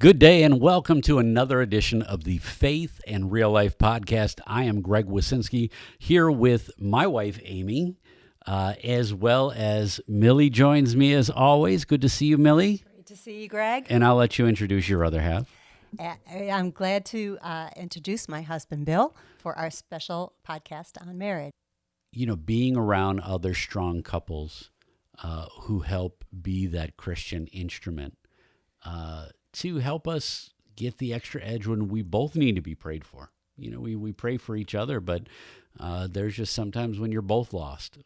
Good day and welcome to another edition of the Faith and Real Life Podcast. I am Greg Wasinski here with my wife, Aimee, as well as Millie joins me as always. Good to see you, Millie. Great to see you, Greg. And I'll let you introduce your other half. I'm glad to introduce my husband, Bill, for our special podcast on marriage. You know, being around other strong couples who help be that Christian instrument to help us get the extra edge when we both need to be prayed for. You know, we pray for each other, but there's just sometimes when you're both lost.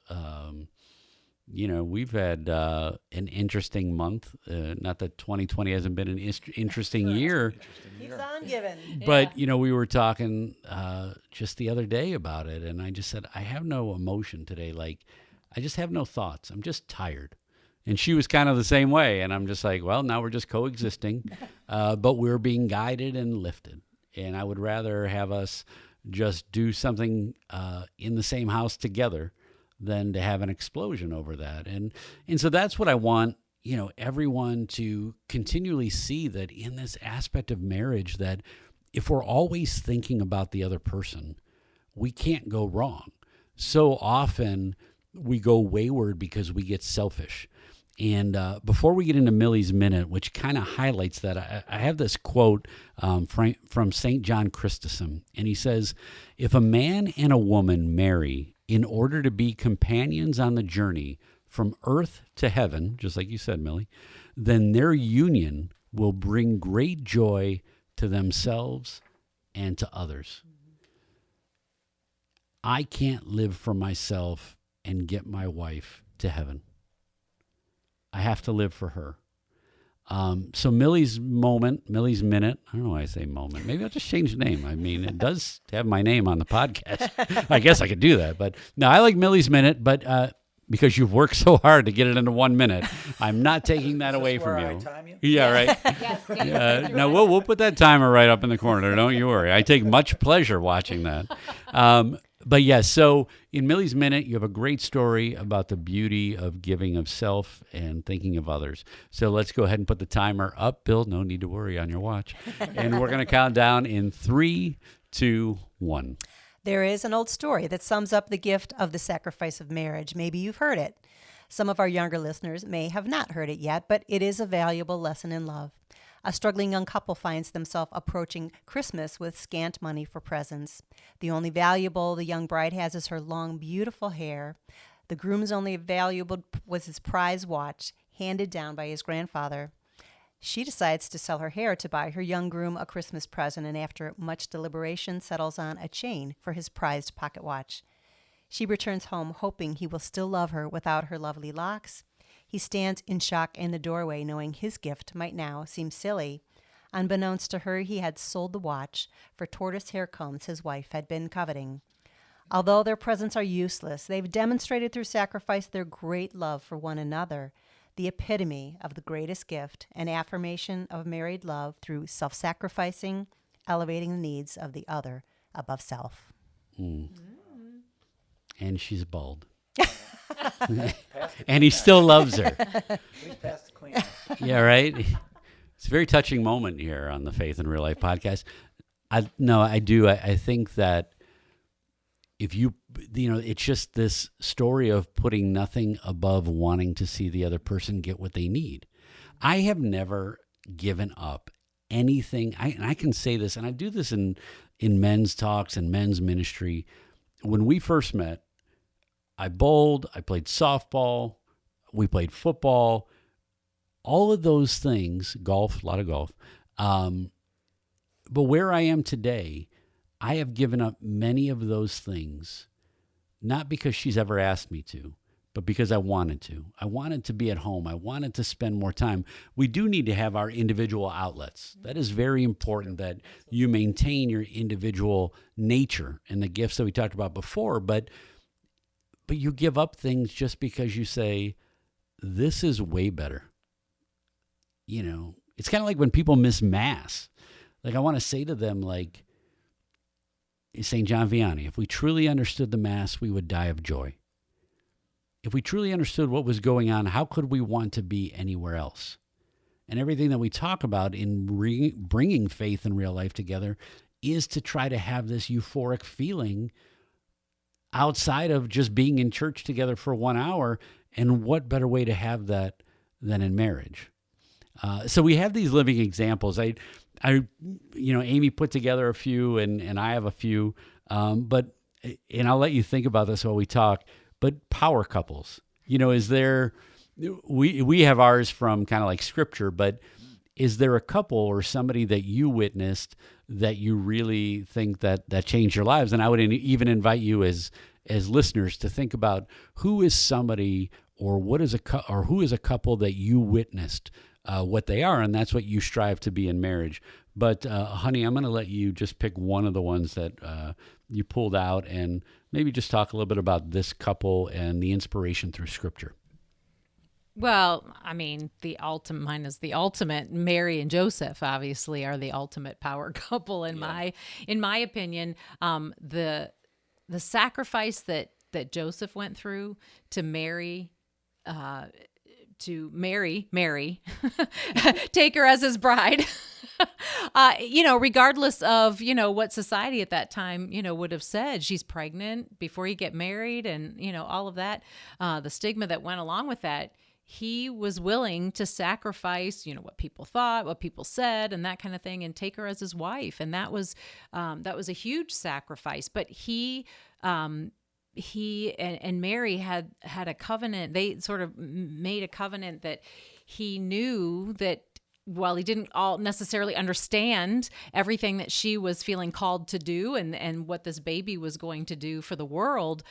You know, we've had an interesting month. Not that 2020 hasn't been an interesting year. Keeps on giving. But, you know, we were talking just the other day about it, and I just said, I have no emotion today. Like, I just have no thoughts. I'm just tired. And she was kind of the same way. And I'm just like, well, now we're just coexisting, but we're being guided and lifted. And I would rather have us just do something in the same house together than to have an explosion over that. And so that's what I want, you know, everyone to continually see, that in this aspect of marriage, that if we're always thinking about the other person, we can't go wrong. So often we go wayward because we get selfish. And before we get into Millie's Minute, which kind of highlights that, I have this quote from St. John Chrysostom, and he says, if a man and a woman marry in order to be companions on the journey from earth to heaven, just like you said, Millie, then their union will bring great joy to themselves and to others. I can't live for myself and get my wife to heaven. I have to live for her. So Millie's Minute, I don't know why I say moment. Maybe I'll just change the name. I mean, it does have my name on the podcast. I guess I could do that. But no, I like Millie's Minute, but because you've worked so hard to get it into 1 minute, I'm not taking that away from you. I time you? Yeah, right. Yes. No, we'll put that timer right up in the corner. Don't you worry. I take much pleasure watching that. But yes, so in Millie's Minute, you have a great story about the beauty of giving of self and thinking of others. So let's go ahead and put the timer up. Bill, no need to worry on your watch. And we're going to count down in 3, 2, 1. There is an old story that sums up the gift of the sacrifice of marriage. Maybe you've heard it. Some of our younger listeners may have not heard it yet, but it is a valuable lesson in love. A struggling young couple finds themselves approaching Christmas with scant money for presents. The only valuable the young bride has is her long, beautiful hair. The groom's only valuable was his prize watch, handed down by his grandfather. She decides to sell her hair to buy her young groom a Christmas present, and after much deliberation settles on a chain for his prized pocket watch. She returns home hoping he will still love her without her lovely locks. He stands in shock in the doorway, knowing his gift might now seem silly. Unbeknownst to her, he had sold the watch for tortoise hair combs his wife had been coveting. Although their presents are useless, they've demonstrated through sacrifice their great love for one another, the epitome of the greatest gift, an affirmation of married love through self-sacrificing, elevating the needs of the other above self. And she's bald. And he still loves her. Please pass the clean. Yeah, right? It's a very touching moment here on the Faith and Real Life Podcast. I do. I think that if you know, it's just this story of putting nothing above wanting to see the other person get what they need. I have never given up anything. And I can say this, and I do this in men's talks and men's ministry. When we first met, I bowled, I played softball, we played football, all of those things, golf, a lot of golf. But where I am today, I have given up many of those things, not because she's ever asked me to, but because I wanted to. I wanted to be at home. I wanted to spend more time. We do need to have our individual outlets. That is very important, that you maintain your individual nature and the gifts that we talked about before, but you give up things just because you say, this is way better. You know, it's kind of like when people miss Mass. Like, I want to say to them, like St. John Vianney, if we truly understood the Mass, we would die of joy. If we truly understood what was going on, how could we want to be anywhere else? and everything that we talk about in bringing faith and real life together is to try to have this euphoric feeling outside of just being in church together for 1 hour. And what better way to have that than in marriage? So we have these living examples. Aimee put together a few, and I have a few, and I'll let you think about this while we talk. But power couples, is there? We have ours from kind of like scripture, but is there a couple or somebody that you witnessed that you really think that changed your lives? And I would even invite you as listeners to think about who is somebody or who is a couple that you witnessed what they are, and that's what you strive to be in marriage. But honey, I'm going to let you just pick one of the ones that you pulled out, and maybe just talk a little bit about this couple and the inspiration through Scripture. Well, I mean, mine is the ultimate. Mary and Joseph obviously are the ultimate power couple in my opinion. The sacrifice that Joseph went through to marry Mary, take her as his bride, regardless of, what society at that time, would have said. She's pregnant before you get married, and, all of that, the stigma that went along with that. He was willing to sacrifice, what people thought, what people said, and that kind of thing, and take her as his wife. And that was a huge sacrifice. But he and Mary had a covenant. They sort of made a covenant that he knew that while he didn't all necessarily understand everything that she was feeling called to do and what this baby was going to do for the world,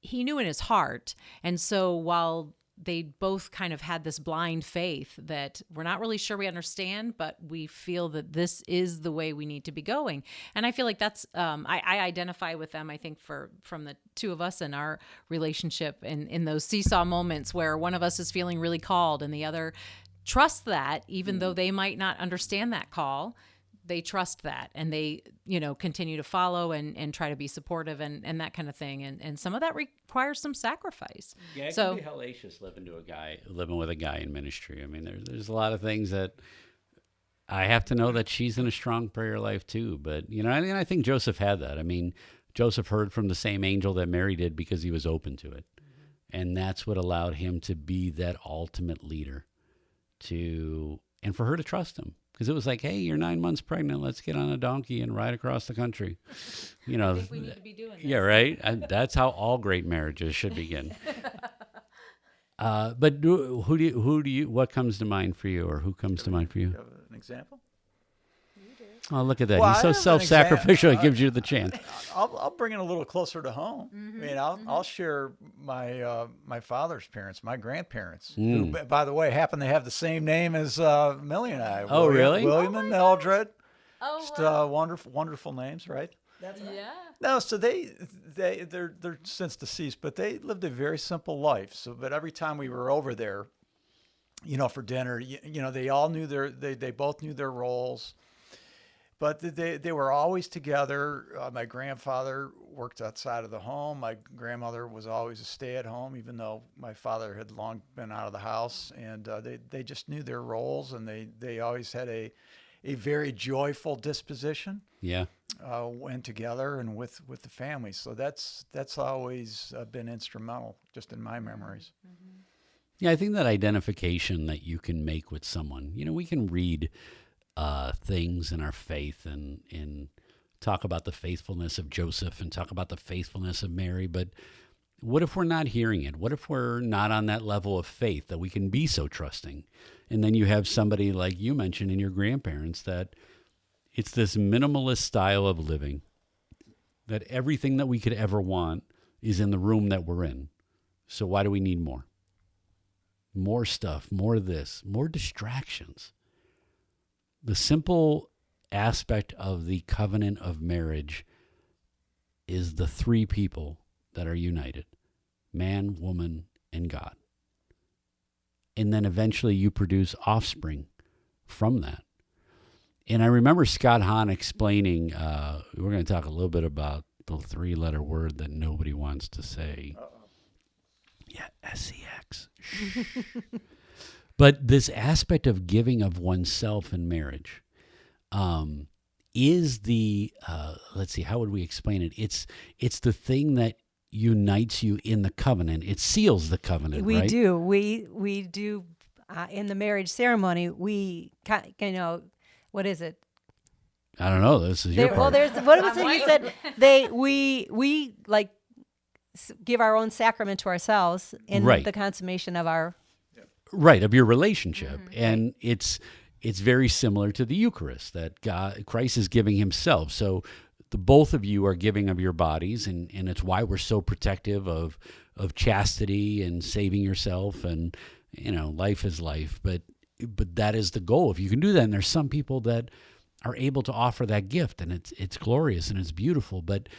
he knew in his heart. And so while they both kind of had this blind faith that we're not really sure we understand, but we feel that this is the way we need to be going. And I feel like that's, I identify with them, I think, from the two of us in our relationship in those seesaw moments where one of us is feeling really called and the other trusts that, even though they might not understand that call. They trust that, and they, continue to follow and try to be supportive and that kind of thing. And some of that requires some sacrifice. Yeah, it can be hellacious living with a guy in ministry. I mean, there's a lot of things that I have to know that she's in a strong prayer life too. But, and I think Joseph had that. I mean, Joseph heard from the same angel that Mary did because he was open to it. Mm-hmm. And that's what allowed him to be that ultimate leader and for her to trust him. Because it was like, hey, you're 9 months pregnant. Let's get on a donkey and ride across the country. I think we need to be doing this. Yeah, right. That's how all great marriages should begin. But what comes to mind for you, or who comes to mind for you? You have an example? Oh, look at that. Well, He's so self-sacrificial. It gives you the chance. I'll bring it a little closer to home. Mm-hmm. I mean, I'll share my father's parents, my grandparents, who, by the way, happen to have the same name as Millie and I. Oh, really? William and Mildred. Oh, Just wow. wonderful names, right? That's right. Yeah. No, so they're since deceased, but they lived a very simple life. So, but every time we were over there, for dinner, they all knew they both knew their roles. But they were always together. My grandfather worked outside of the home. My grandmother was always a stay-at-home, even though my father had long been out of the house. And they just knew their roles, and they always had a very joyful disposition. Yeah. When together and with the family. So that's always been instrumental, just in my memories. Mm-hmm. Yeah, I think that identification that you can make with someone. We can read things in our faith and talk about the faithfulness of Joseph and talk about the faithfulness of Mary, but what if we're not hearing it? What if we're not on that level of faith that we can be so trusting? And then you have somebody like you mentioned in your grandparents, that it's this minimalist style of living, that everything that we could ever want is in the room that we're in. So why do we need more? More stuff, more of this, more distractions. The simple aspect of the covenant of marriage is the three people that are united: man, woman, and God. And then eventually you produce offspring from that. And I remember Scott Hahn explaining, we're going to talk a little bit about the three-letter word that nobody wants to say. Uh-oh. Yeah, SEX. But this aspect of giving of oneself in marriage is the, let's see, how would we explain it? It's the thing that unites you in the covenant. It seals the covenant, We right? do. We do in the marriage ceremony. What is it? I don't know. This is your Well, part. there's what was it you said? We like give our own sacrament to ourselves in Right. the consummation of our. Right, of your relationship. And it's very similar to the Eucharist, that Christ is giving himself. So the both of you are giving of your bodies, and it's why we're so protective of chastity and saving yourself, and life is life. But that is the goal. If you can do that, and there's some people that are able to offer that gift, and it's glorious and it's beautiful. But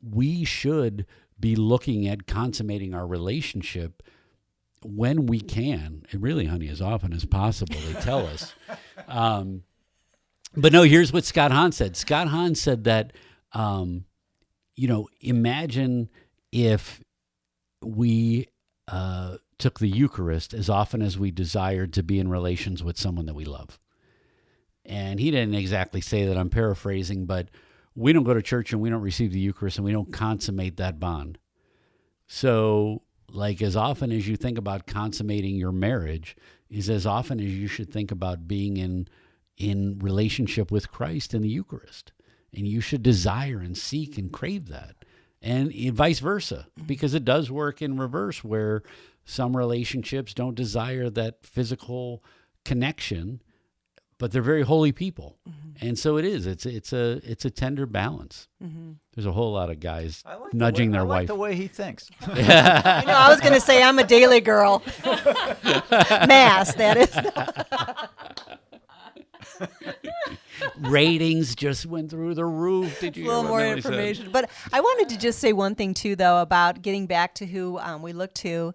we should be looking at consummating our relationship when we can, and really, honey, as often as possible, they tell us. But no, here's what Scott Hahn said. Scott Hahn said that, imagine if we took the Eucharist as often as we desired to be in relations with someone that we love. And he didn't exactly say that, I'm paraphrasing, but we don't go to church and we don't receive the Eucharist and we don't consummate that bond. So, like, as often as you think about consummating your marriage is as often as you should think about being in relationship with Christ in the Eucharist. And you should desire and seek and crave that. And vice versa, because it does work in reverse, where some relationships don't desire that physical connection, but they're very holy people. And so it is. It's a tender balance. There's a whole lot of guys nudging their I like wife. the way he thinks. I was going to say I'm a daily girl. Mass, that is. Ratings just went through the roof. Did you A hear little what more Millie said? information. But I wanted to just say one thing, too, though, about getting back to who we look to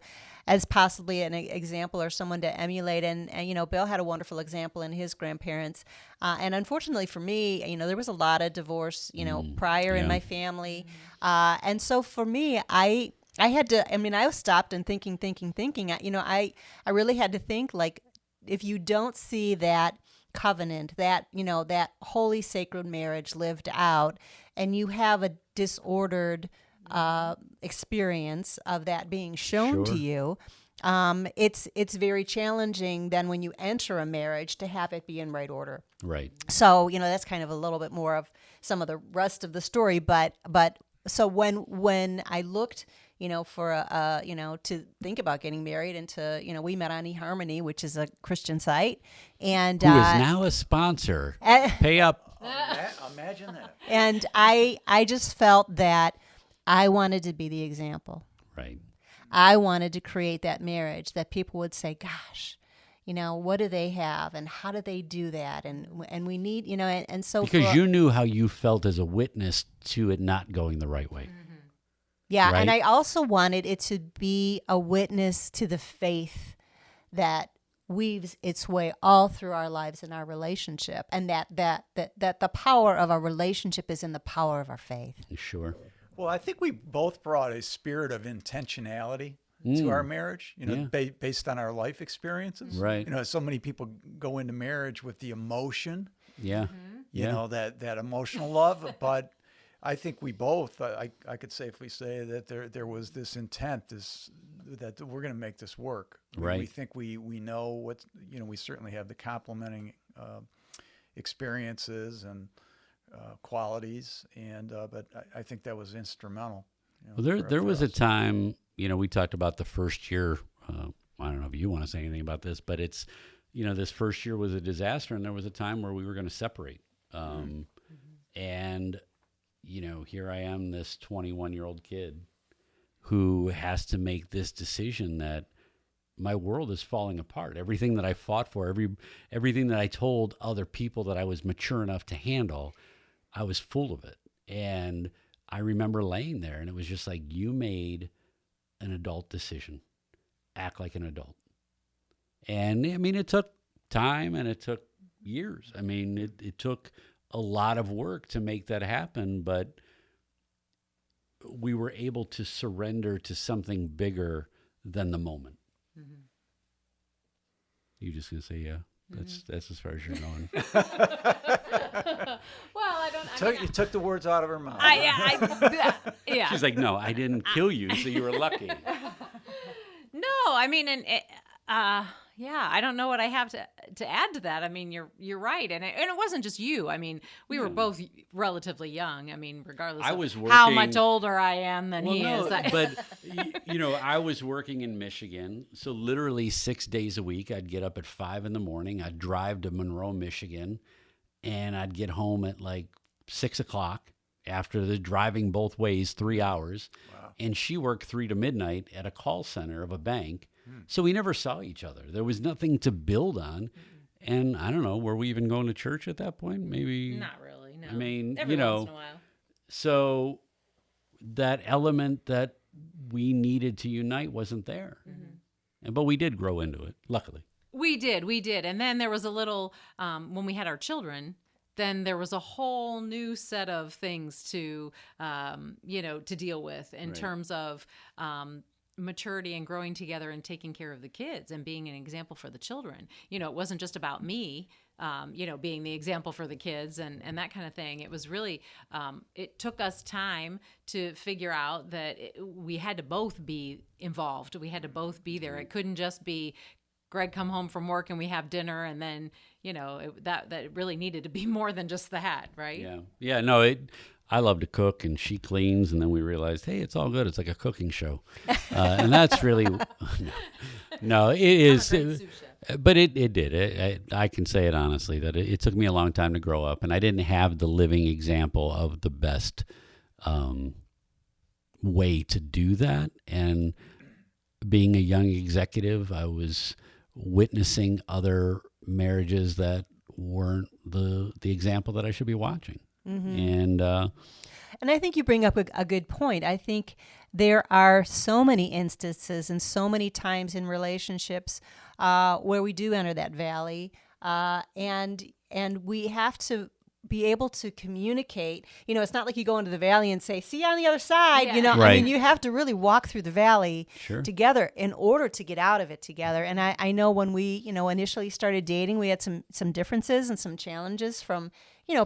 as possibly an example or someone to emulate. And Bill had a wonderful example in his grandparents. And unfortunately for me, there was a lot of divorce, prior in yeah. my family. And so for me, I had to, I was stopped and thinking. I really had to think, like, if you don't see that covenant, that holy sacred marriage lived out, and you have a disordered experience of that being shown to you, it's very challenging then when you enter a marriage to have it be in right order. Right. So that's kind of a little bit more of some of the rest of the story. But so when I looked, for to think about getting married, and to we met on eHarmony, which is a Christian site, and Who is now a sponsor. Pay up. Imagine that. and I just felt that I wanted to be the example. Right. I wanted to create that marriage that people would say, gosh, what do they have, and how do they do that? And we need, and so Because you knew how you felt as a witness to it not going the right way. yeah, right? and I also wanted it to be a witness to the faith that weaves its way all through our lives and our relationship, and that the power of our relationship is in the power of our faith. Sure. Well, I think we both brought a spirit of intentionality to our marriage, based on our life experiences. Right. So many people go into marriage with the emotion, Yeah. that emotional love. But I think we both, I could safely say that there was this intent, that we're going to make this work. Right. We think we know what, we certainly have the complementing experiences and qualities, and but I think that was instrumental. Well, there was a time, we talked about the first year. I don't know if you want to say anything about this, but it's, this first year was a disaster, and there was a time where we were going to separate. And, here I am, this 21-year-old kid who has to make this decision that my world is falling apart. Everything that I fought for, everything that I told other people that I was mature enough to handle, I was full of it. And I remember laying there, and it was just like, you made an adult decision. Act like an adult. And it took time, and it took years. It took a lot of work to make that happen, but we were able to surrender to something bigger than the moment. You just gonna say yeah? That's as far as you're going. Well, I don't. You took the words out of her mouth. Yeah. She's like, no, I didn't kill you, so you were lucky. No, I mean, yeah, I don't know what I have to add to that. I mean, you're right, and it wasn't just you. I mean, we were both relatively young. I mean, regardless of how much older I am than he is. But I was working in Michigan, so literally 6 days a week, I'd get up at 5 a.m. I'd drive to Monroe, Michigan, and I'd get home at like 6 o'clock after the driving both ways 3 hours. Wow. And she worked 3 to midnight at a call center of a bank. So we never saw each other. There was nothing to build on. And I don't know, were we even going to church at that point? Maybe. Not really, no. I mean, every once in a while. So that element that we needed to unite wasn't there. But we did grow into it, luckily. We did. And then there was a little, when we had our children, then there was a whole new set of things to, to deal with in terms of maturity and growing together and taking care of the kids and being an example for the children. It wasn't just about me, being the example for the kids and that kind of thing. It was really, it took us time to figure out that we had to both be involved. We had to both be there. It couldn't just be Greg come home from work and we have dinner and then, that really needed to be more than just that, right? Yeah. Yeah, no, I love to cook and she cleans, and then we realized, hey, it's all good. It's like a cooking show. And that's really, no, it is. But it did. I can say it honestly that it took me a long time to grow up, and I didn't have the living example of the best way to do that. And being a young executive, I was witnessing other marriages that weren't the example that I should be watching. And I think you bring up a good point. I think there are so many instances and so many times in relationships where we do enter that valley, and we have to be able to communicate. It's not like you go into the valley and say, "See you on the other side." Yeah. I mean, you have to really walk through the valley together in order to get out of it together. And I know when we initially started dating, we had some differences and some challenges from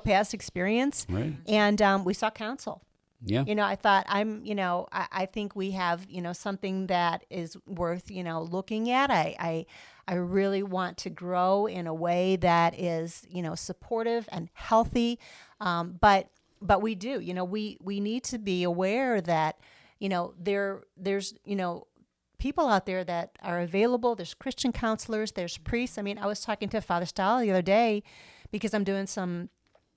past experience, and we sought counsel. Yeah. I thought I think we have, something that is worth, looking at. I really want to grow in a way that is, supportive and healthy. But we do, we need to be aware that, there's, people out there that are available. There's Christian counselors, there's priests. I mean, I was talking to Father Stahl the other day because I'm doing some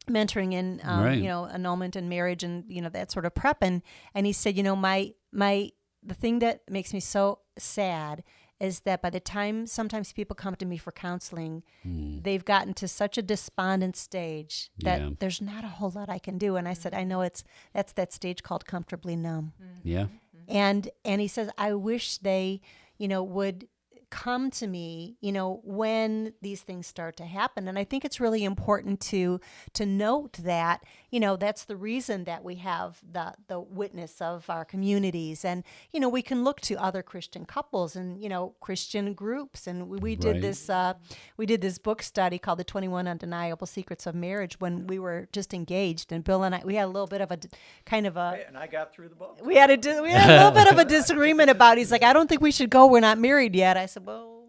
mentoring in, annulment and marriage and, that sort of prep. And he said, the thing that makes me so sad is that by the time sometimes people come to me for counseling, they've gotten to such a despondent stage that there's not a whole lot I can do. And I said, I know that's that stage called comfortably numb. Yeah. And he says, I wish they, would come to me, when these things start to happen. And I think it's really important to note that, that's the reason that we have the witness of our communities. And, we can look to other Christian couples and, Christian groups. And we did this book study called The 21 Undeniable Secrets of Marriage when we were just engaged. And Bill and I, we had a little bit of a kind of a... And I got through the book. We had a little bit of a disagreement about it. He's like, I don't think we should go. We're not married yet. I said, well,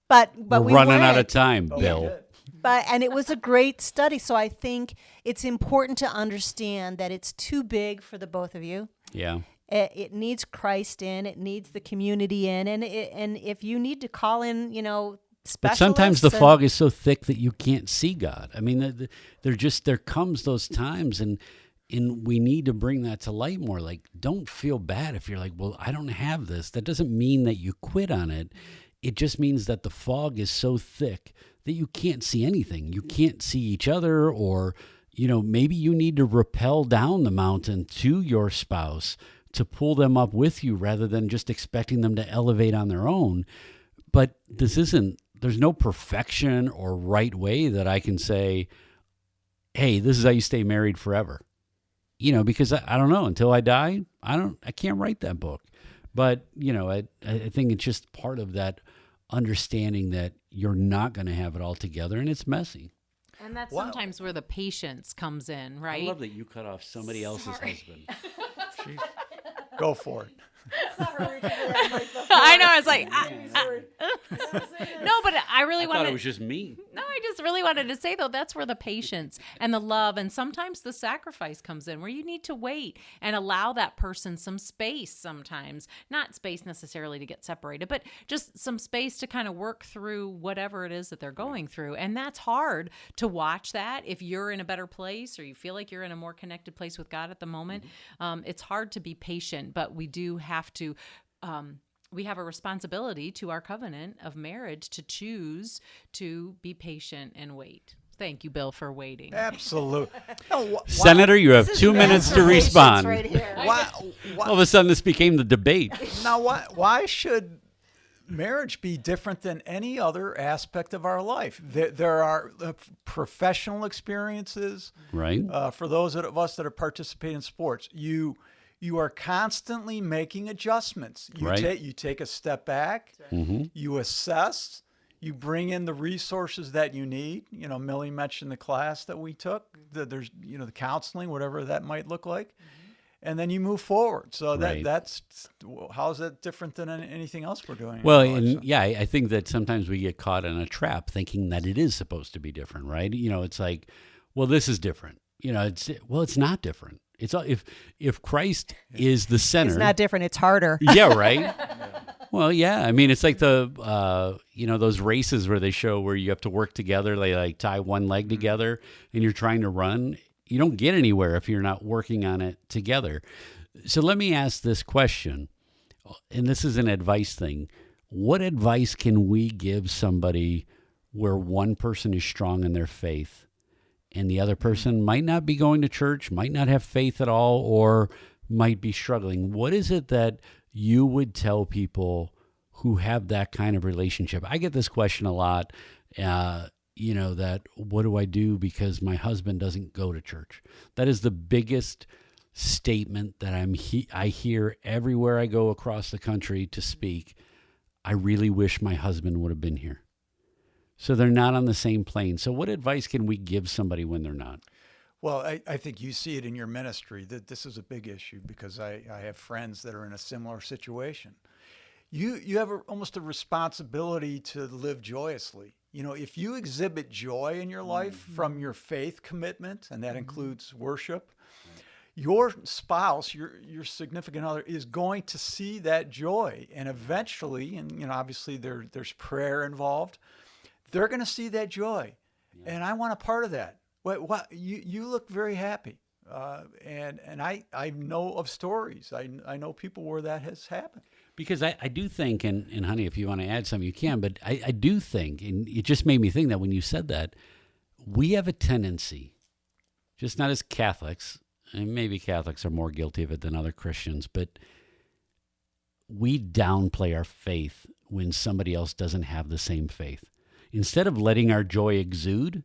but we're running out of time, Bill. And it was a great study. So I think it's important to understand that it's too big for the both of you. Yeah. It needs Christ in. It needs the community in. And if you need to call in, specialists. But sometimes the fog is so thick that you can't see God. I mean, there comes those times, and we need to bring that to light more. Like, don't feel bad if you're like, well, I don't have this. That doesn't mean that you quit on it. It just means that the fog is so thick that you can't see anything. You can't see each other, or, maybe you need to rappel down the mountain to your spouse to pull them up with you rather than just expecting them to elevate on their own. But there's no perfection or right way that I can say, hey, this is how you stay married forever. Because I don't know, until I die, I can't write that book. But, I think it's just part of that understanding that you're not going to have it all together, and it's messy. And that's Wow. sometimes where the patience comes in, right? I love that you cut off somebody else's husband. Jeez. Go for it. I know. I was like, no, but I really I thought wanted. it was just me. No, I just really wanted to say, though, that's where the patience and the love and sometimes the sacrifice comes in, where you need to wait and allow that person some space sometimes. Not space necessarily to get separated, but just some space to kind of work through whatever it is that they're going through. And that's hard to watch that if you're in a better place or you feel like you're in a more connected place with God at the moment. It's hard to be patient, but we do have to we have a responsibility to our covenant of marriage to choose to be patient and wait. Thank you, Bill, for waiting. Absolutely. Senator, you have 2 minutes to respond. Right here. All of a sudden, this became the debate. Now, why should marriage be different than any other aspect of our life? There are professional experiences. Right. For those of us that are participating in sports, you are constantly making adjustments. You take a step back. You assess. You bring in the resources that you need. You know, Millie mentioned the class that we took. There's, you know, the counseling, whatever that might look like. And then you move forward. So Right. that's how is that different than anything else we're doing? Well, in our lives? and yeah, I think that sometimes we get caught in a trap thinking that it is supposed to be different, right? You know, it's like, well, this is different. You know, it's not different. It's all, if Christ is the center. It's not different. It's harder. Yeah, right. Well, yeah. I mean, it's like the you know, those races where they show where you have to work together. They like tie one leg together and you're trying to run. You don't get anywhere if you're not working on it together. So let me ask this question, and this is an advice thing. What advice can we give somebody where one person is strong in their faith and the other person might not be going to church, might not have faith at all, or might be struggling? What is it that you would tell people who have that kind of relationship? I get this question a lot, you know, that what do I do because my husband doesn't go to church? That is the biggest statement that I hear everywhere I go across the country to speak. I really wish my husband would have been here. So they're not on the same plane. So what advice can we give somebody when they're not? Well, I think you see it in your ministry that this is a big issue because I have friends that are in a similar situation. You have almost a responsibility to live joyously. You know, if you exhibit joy in your life from your faith commitment, and that includes worship, your spouse, your significant other, is going to see that joy, and eventually, and you know, obviously there's prayer involved. They're going to see that joy, and I want a part of that. What you look very happy, and I know of stories. I know people where that has happened. Because I do think, and honey, if you want to add something, you can, but I do think, and it just made me think that when you said that, we have a tendency, just not as Catholics, and maybe Catholics are more guilty of it than other Christians, but we downplay our faith when somebody else doesn't have the same faith. Instead of letting our joy exude,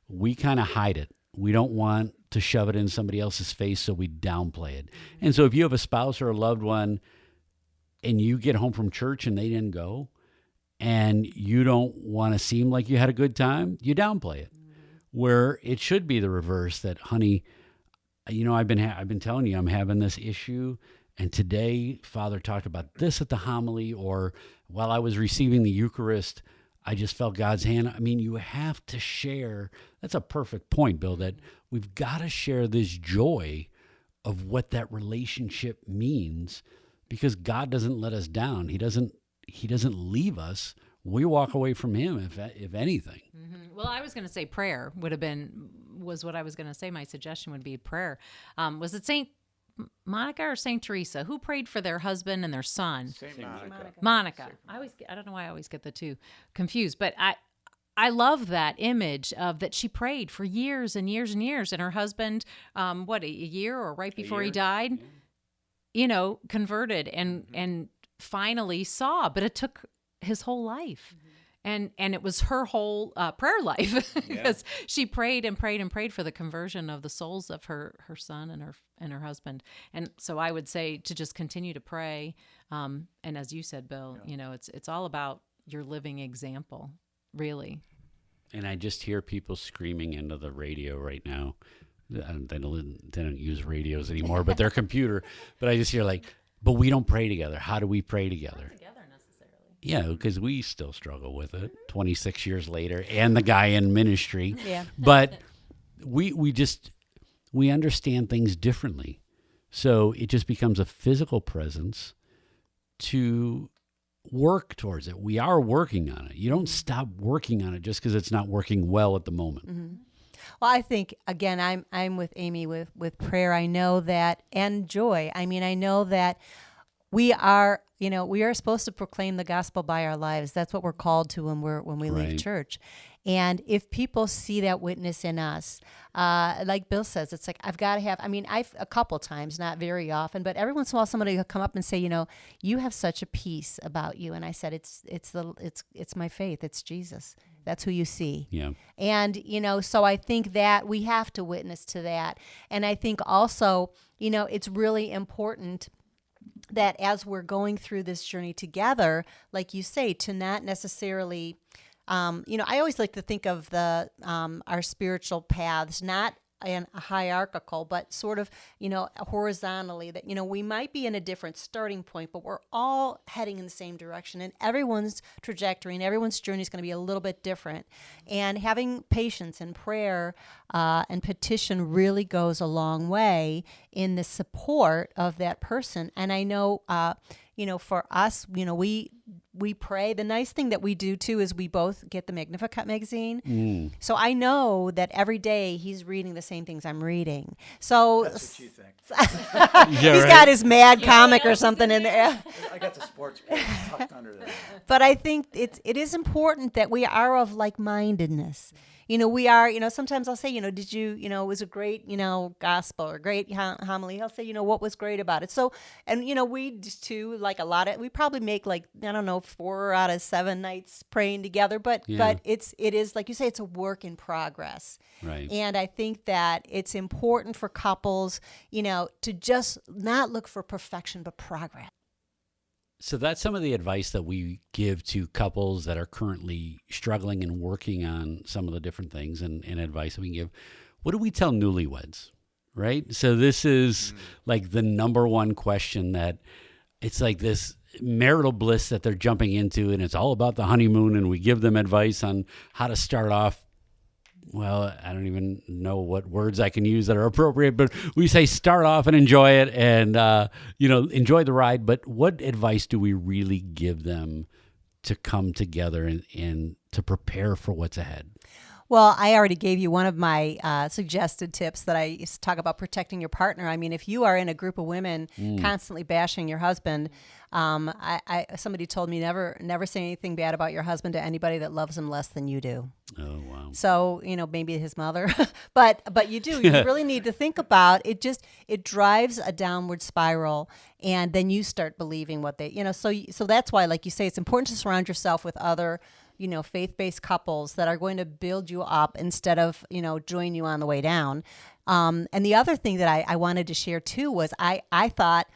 we kind of hide it. We don't want to shove it in somebody else's face, so we downplay it. And so if you have a spouse or a loved one and you get home from church and they didn't go, and you don't want to seem like you had a good time, you downplay it. Where it should be the reverse, that, honey, you know, I've been telling you I'm having this issue, and today Father talked about this at the homily, or while I was receiving the Eucharist, I just felt God's hand. I mean, you have to share. That's a perfect point, Bill, that we've got to share this joy of what that relationship means, because God doesn't let us down. He doesn't leave us. We walk away from him, if anything. Mm-hmm. Well, I was going to say prayer was what I was going to say. My suggestion would be prayer. Was it St. Monica or St. Teresa? Who prayed for their husband and their son? St. Monica. I don't know why I always get the two confused, but I love that image of that she prayed for years and years and years, and her husband, a year or right before he died, you know, converted and finally saw, but it took his whole life. And it was her whole prayer life, because she prayed and prayed and prayed for the conversion of the souls of her son and her husband. And so I would say to just continue to pray. And as you said, Bill, you know, it's all about your living example, really. And I just hear people screaming into the radio right now. They don't use radios anymore, but their computer. But I just hear like, but we don't pray together. How do we pray together? Yeah, because we still struggle with it 26 years later, and the guy in ministry. Yeah. But we understand things differently. So it just becomes a physical presence to work towards it. We are working on it. You don't stop working on it just because it's not working well at the moment. Mm-hmm. Well, I think, again, I'm with Aimee with prayer. I know that, and joy. I mean, I know that we are supposed to proclaim the gospel by our lives. That's what we're called to when we leave church. And if people see that witness in us, like Bill says, it's like, I've got to have, I've a couple times, not very often, but every once in a while somebody will come up and say, you have such a peace about you. And I said, it's my faith. It's Jesus. That's who you see. Yeah. And, so I think that we have to witness to that. And I think also, it's really important that as we're going through this journey together, like you say, to not necessarily, I always like to think of our spiritual paths, not in a hierarchical, but sort of, horizontally, that, we might be in a different starting point, but we're all heading in the same direction, and everyone's trajectory and everyone's journey is going to be a little bit different. And having patience and prayer and petition really goes a long way in the support of that person. And I know, for us, we pray. The nice thing that we do too is we both get the Magnificat magazine. So I know that every day he's reading the same things I'm reading. So That's what you think. He's got his mad comic or something in there. I got the sports page tucked under there. But I think it is important that we are of like-mindedness. We are, sometimes I'll say, did you, it was a great, gospel or great homily. I'll say, what was great about it? So, and, we too, like we probably make 4 out of 7 nights praying together, but it is, like you say, it's a work in progress. Right. And I think that it's important for couples, to just not look for perfection, but progress. So that's some of the advice that we give to couples that are currently struggling and working on some of the different things and advice that we can give. What do we tell newlyweds, right? So this is like the number one question that it's like this marital bliss that they're jumping into, and it's all about the honeymoon, and we give them advice on how to start off. Well, I don't even know what words I can use that are appropriate, but we say start off and enjoy it and, enjoy the ride. But what advice do we really give them to come together and to prepare for what's ahead? Well, I already gave you one of my suggested tips that I used to talk about protecting your partner. I mean, if you are in a group of women constantly bashing your husband, somebody told me never say anything bad about your husband to anybody that loves him less than you do. Oh, wow. So, maybe his mother, but you do. You really need to think about it. It drives a downward spiral, and then you start believing what they, so that's why, like you say, it's important to surround yourself with other faith-based couples that are going to build you up instead of, join you on the way down. And the other thing that I wanted to share too was I thought,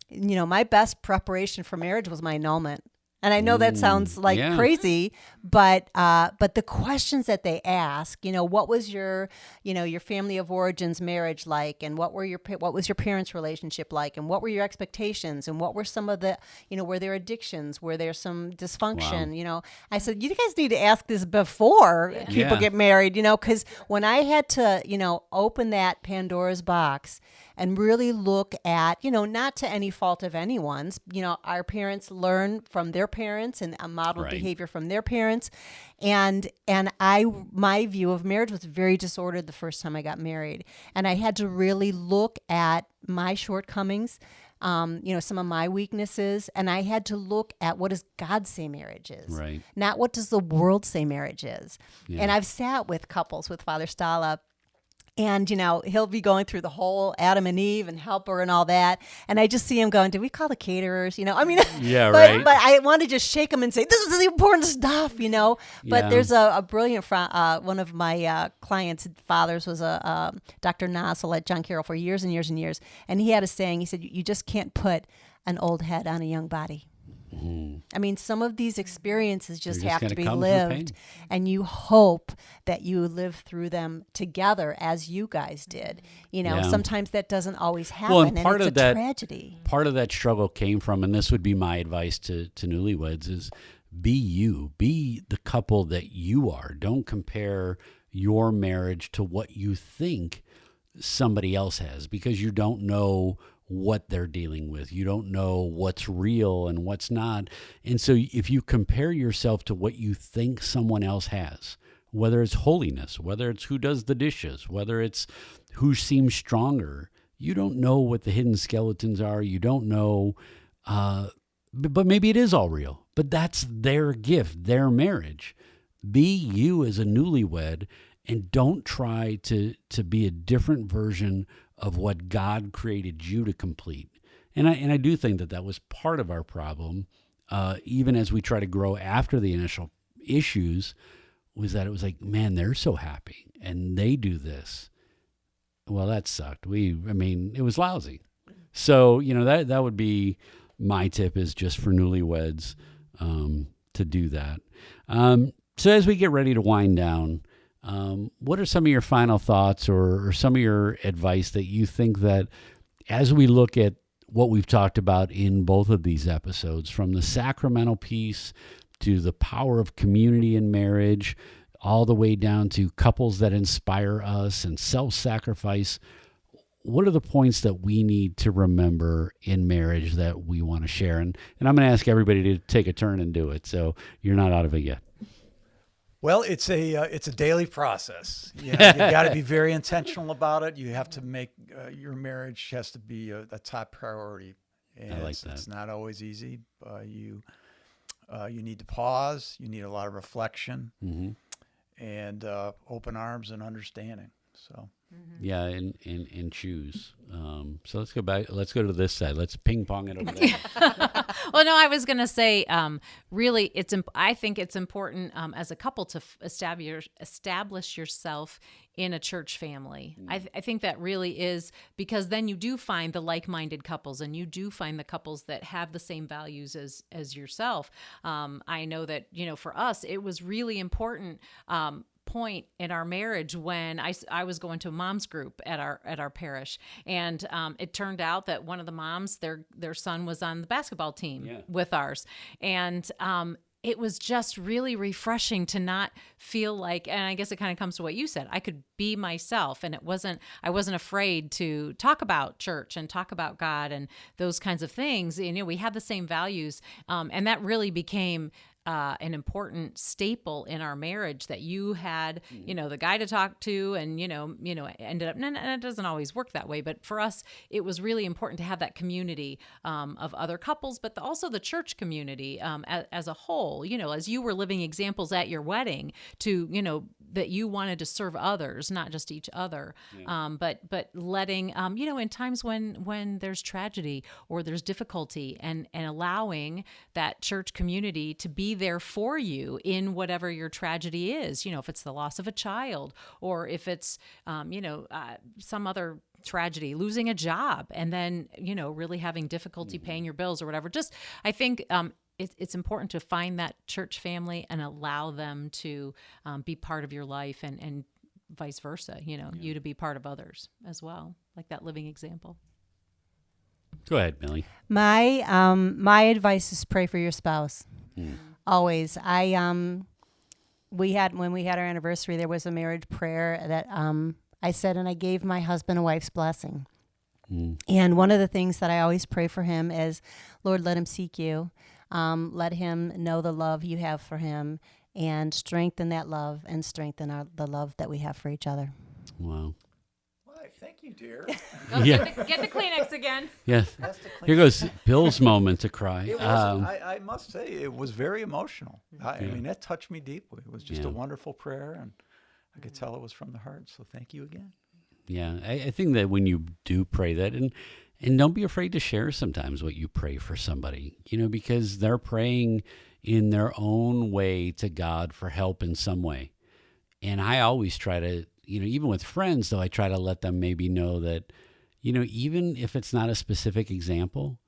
my best preparation for marriage was my annulment. And I know that sounds like crazy, but the questions that they ask, what was your family of origins marriage like, and what was your parents' relationship like, and what were your expectations, and what were some of the, were there addictions, were there some dysfunction, Wow. I said, you guys need to ask this before people get married, because when I had to, open that Pandora's box and really look at, not to any fault of anyone's, our parents learn from their parents and model behavior from their parents. And my view of marriage was very disordered the first time I got married. And I had to really look at my shortcomings, some of my weaknesses, and I had to look at what does God say marriage is, Right. not what does the world say marriage is. Yeah. And I've sat with couples with Father Stala, and, he'll be going through the whole Adam and Eve and helper and all that. And I just see him going, did we call the caterers? Yeah, but, right. But I want to just shake him and say, this is the important stuff, But Yeah. there's a brilliant, one of my clients' fathers was a Dr. Nozzle at John Carroll for years and years and years. And he had a saying, he said, you just can't put an old head on a young body. I mean, some of these experiences just They're just have to gonna be come through lived, pain. and you hope that you live through them together as you guys did. You know, Yeah. sometimes that doesn't always happen, Well, and and part it's of a that- tragedy. Part of that struggle came from, and this would be my advice to newlyweds, is be you. Be the couple that you are. Don't compare your marriage to what you think somebody else has, because you don't know what they're dealing with. You don't know what's real and what's not. And so if you compare yourself to what you think someone else has, whether it's holiness, whether it's who does the dishes, whether it's who seems stronger, you don't know what the hidden skeletons are. You don't know, but maybe it is all real. But that's their gift, their marriage. Be you as a newlywed, and don't try to be a different version of what God created you to complete. And I do think that was part of our problem, even as we try to grow after the initial issues, was that it was like, man, they're so happy and they do this. Well, that sucked. It was lousy. So, that would be my tip, is just for newlyweds to do that. So as we get ready to wind down, what are some of your final thoughts or some of your advice that you think that, as we look at what we've talked about in both of these episodes, from the sacramental piece to the power of community in marriage, all the way down to couples that inspire us and self-sacrifice, what are the points that we need to remember in marriage that we want to share? And I'm going to ask everybody to take a turn and do it, so you're not out of it yet. Well, it's a daily process. You got to be very intentional about it. You have to make your marriage has to be a top priority. And I like that. It's not always easy. You need to pause. You need a lot of reflection, and open arms and understanding. So. Yeah, and choose. So let's go back. Let's go to this side. Let's ping pong it over there. Well, no, I was going to say, really, I think it's important as a couple to establish yourself in a church family. I think that really is, because then you do find the like-minded couples, and you do find the couples that have the same values as yourself. I know that, for us, it was really important point in our marriage when I was going to a mom's group at our parish, and it turned out that one of the moms, their son was on the basketball team with ours, and it was just really refreshing to not feel like, and I guess it kind of comes to what you said, I could be myself, and I wasn't afraid to talk about church and talk about God and those kinds of things. We had the same values, and that really became an important staple in our marriage, that you had, the guy to talk to, and, ended up, and it doesn't always work that way, but for us, it was really important to have that community of other couples, but also the church community as a whole, as you were living examples at your wedding to, that you wanted to serve others, not just each other, but letting, in times when there's tragedy or there's difficulty, and allowing that church community to be there for you in whatever your tragedy is, if it's the loss of a child, or if it's, some other tragedy, losing a job, and then, really having difficulty paying your bills or whatever. Just, I think, it's important to find that church family and allow them to be part of your life, and vice versa, you to be part of others as well, like that living example. Go ahead, Millie. My advice is pray for your spouse. Always. When we had our anniversary, there was a marriage prayer that I said, and I gave my husband a wife's blessing. And one of the things that I always pray for him is, Lord, let him seek you. Let him know the love you have for him, and strengthen that love, and strengthen the love that we have for each other. Wow. Why, thank you, dear. Yeah. Get the Kleenex again. Yes. Here goes Bill's moment to cry. It was, I must say, it was very emotional. I mean, that touched me deeply. It was just a wonderful prayer, and I could tell it was from the heart. So thank you again. Yeah, I think that when you do pray that, and don't be afraid to share sometimes what you pray for somebody, because they're praying in their own way to God for help in some way. And I always try to, even with friends, though, I try to let them maybe know that, even if it's not a specific example,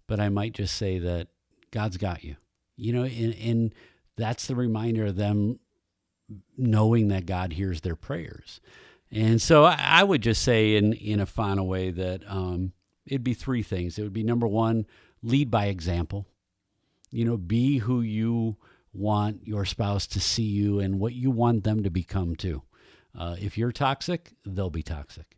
but I might just say that God's got you. And that's the reminder of them knowing that God hears their prayers. And so I would just say in a final way that it'd be three things. It would be, number one, lead by example. Be who you want your spouse to see you and what you want them to become too. If you're toxic, they'll be toxic.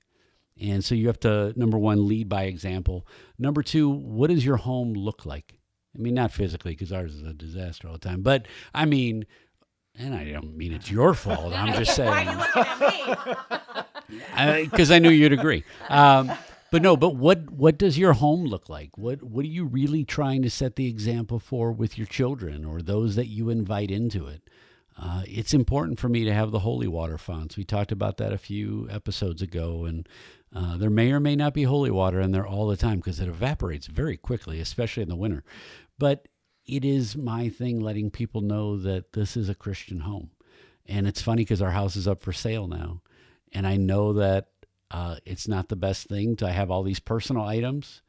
And so you have to, number one, lead by example. Number two, what does your home look like? I mean, not physically, because ours is a disaster all the time. But I mean, and I don't mean it's your fault. I'm just saying. Why are you looking at me? Because I knew you'd agree. But what does your home look like? What are you really trying to set the example for with your children or those that you invite into it? It's important for me to have the holy water founts. We talked about that a few episodes ago, and there may or may not be holy water in there all the time because it evaporates very quickly, especially in the winter. But it is my thing letting people know that this is a Christian home. And it's funny because our house is up for sale now. And I know that it's not the best thing to have all these personal items,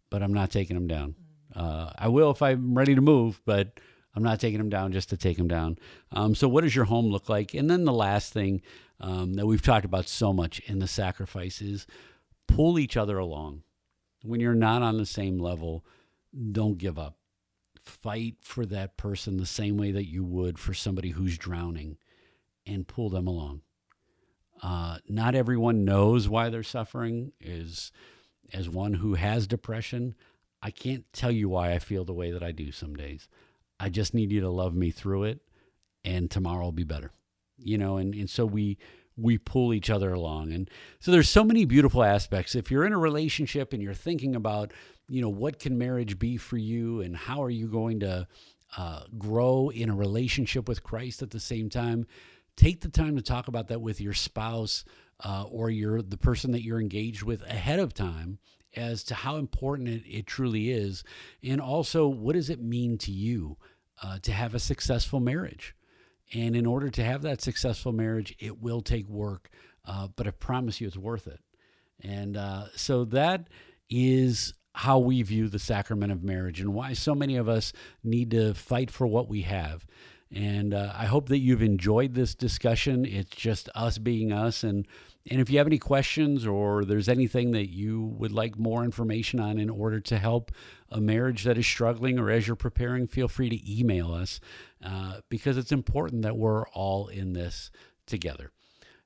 but I'm not taking them down. I will if I'm ready to move, but I'm not taking them down just to take them down. So what does your home look like? And then the last thing that we've talked about so much in the sacrifice is pull each other along. When you're not on the same level, don't give up. Fight for that person the same way that you would for somebody who's drowning, and pull them along. Not everyone knows why they're suffering. As one who has depression, I can't tell you why I feel the way that I do some days. I just need you to love me through it, and tomorrow will be better. And so we pull each other along. And so there's so many beautiful aspects. If you're in a relationship and you're thinking about, what can marriage be for you and how are you going to grow in a relationship with Christ at the same time, take the time to talk about that with your spouse or the person that you're engaged with ahead of time as to how important it truly is. And also, what does it mean to you to have a successful marriage? And in order to have that successful marriage, it will take work, but I promise you it's worth it. And so that is how we view the sacrament of marriage and why so many of us need to fight for what we have. And I hope that you've enjoyed this discussion. It's just us being us. And if you have any questions or there's anything that you would like more information on in order to help a marriage that is struggling or as you're preparing, feel free to email us because it's important that we're all in this together.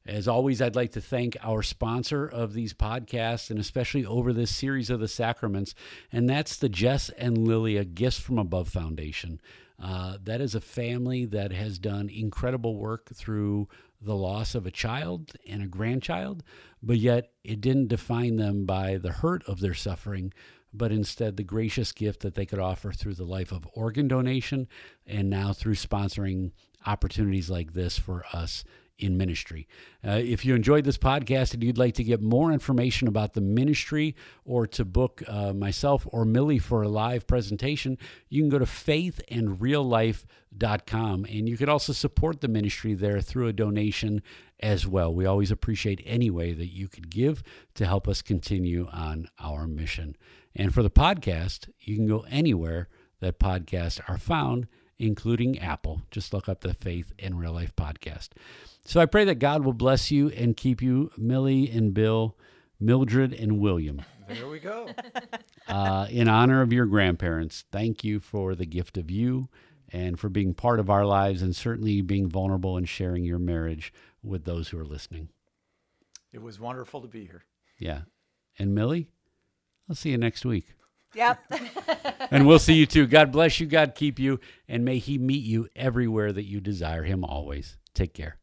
As always, I'd like to thank our sponsor of these podcasts and especially over this series of the sacraments, and that's the Jess and Lilia Gifts from Above Foundation. That is a family that has done incredible work through the loss of a child and a grandchild, but yet it didn't define them by the hurt of their suffering, but instead the gracious gift that they could offer through the life of organ donation and now through sponsoring opportunities like this for us in ministry. If you enjoyed this podcast and you'd like to get more information about the ministry or to book myself or Millie for a live presentation, you can go to faithandreallife.com, and you could also support the ministry there through a donation as well. We always appreciate any way that you could give to help us continue on our mission. And for the podcast, you can go anywhere that podcasts are found, including Apple. Just look up the Faith and Real Life podcast. So I pray that God will bless you and keep you, Millie and Bill, Mildred and William. There we go. In honor of your grandparents, thank you for the gift of you and for being part of our lives and certainly being vulnerable and sharing your marriage with those who are listening. It was wonderful to be here. Yeah. And Millie, I'll see you next week. Yep. And we'll see you too. God bless you. God keep you. And may he meet you everywhere that you desire him always. Take care.